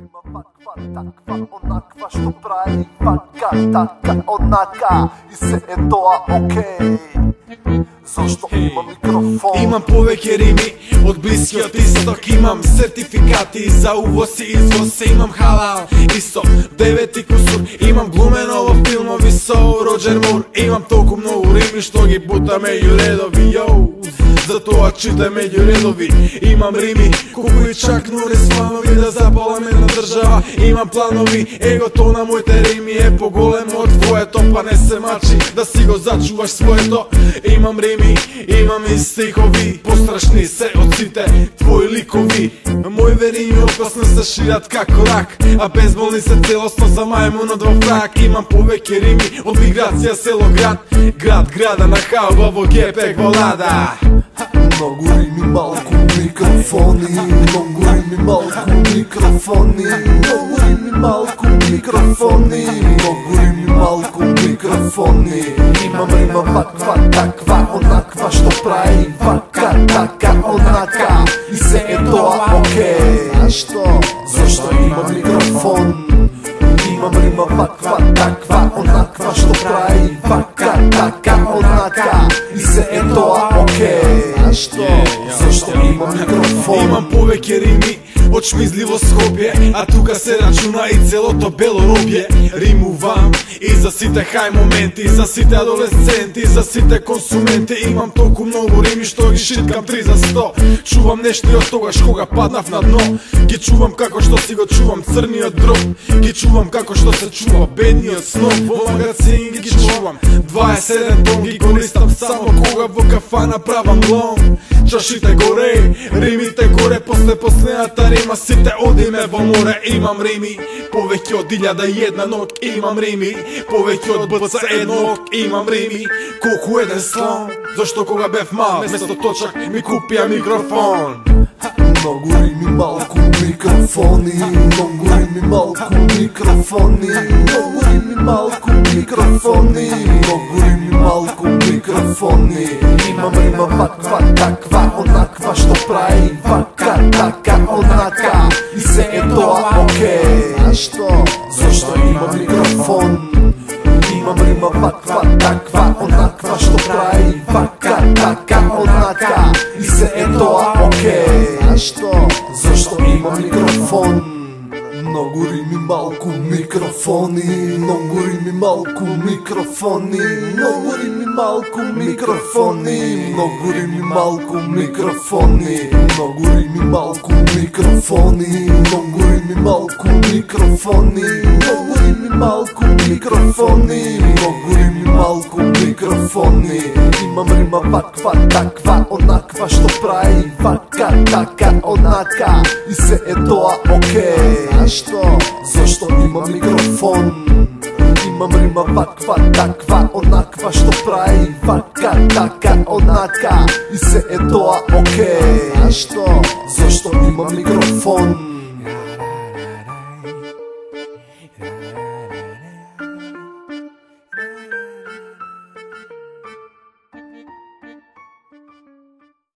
Има ваква, таква, онаква, што прави вака, така, онака и се е тоа окей. Зашто има микрофон? Имам повеќе рими од Блискиот исток. Имам сертификати за увоз и извоз. Имам халал исто 9 кусур. Имам глумено во филмови со Роджер Мур. Имам толку многу рими што ги бута меѓу редови, йоу. Затоа читай меѓу редови. Имам рими колку и чак Норис фанови да запаламе на држава. Имам планови, егото на моите рими е поголемо од твоето, па не се мачи да си го зачуваш своето. Имам рими, имам и стихови, пострашни се од сите твои ликови. Мои рими опасно се шират како рак, а безболни се целосно за мајмунот во фрак. Имам повеќе рими од миграција село град, града на хауба во гепек во лада. Многу рими, малку микрофони. Многу рими, малку микрофони. Многу рими, малку микрофони. Многу рими, малку микрофони. Имам рима ваква, таква, онаква, што прави вака, така, онака и се е тоа окей. Зашто? Зашто имам микрофон? Имам рима ваква, таква, онаква, што прави вака, така, онака и се е тоа окей. Зашто? Зашто имам микрофон? Имам повеќе рими од шмизливо Скопје, а тука се рачуна и целото бело робје. Римувам и за сите хај моменти, за сите адолесценти, за сите консументи. Имам толку многу рими што ги шиткам 3 за 100. Чувам нешто и од тогаш кога паднав на дно. Ги чувам како што си го чувам црниот дроб. Ги чувам како што се чува бедниот сноб. Во магазин ги чувам 27 тон. Ги користам само кога во кафана правам лом. Чашите горе, римите горе, после последната рима сите одиме во море. Имам рими повеќе од 1001 ног. Имам рими повеќе од БЦ1 ног. Имам рими колку еден слон. Зашто кога бев мал, место точак ми купија микрофон. Многу рими, малку микрофони. Многу рими, малку микрофони. Многу рими, малку микрофони. Многу рими, малку микрофони. Имам рима ваква, таква, онаква, што прави вака, така, онака и се е тоа окей. Зашто? Зашто имам микрофон? Имам рима ваква, таква, онаква, што прави вака, така, онака и се е тоа окей. Зашто? Зашто имам микрофон? Многу рими, малку микрофони. Многу рими, малку микрофони. Многу рими, малку микрофони. Многу рими, малку микрофони. Многу рими, малку микрофони. Многу рими, малку микрофони. Многу рими, малку микрофони. Многу рими, малку микрофони. Имам рима ваква, таква, онаква, што прави вака, така, онака и се е тоа окей. Зашто? Зашто имам микрофон? Имам рима ваква, таква, онаква, што прави вака, така, онака и се е тоа окей. Зашто? Зашто имам микрофон?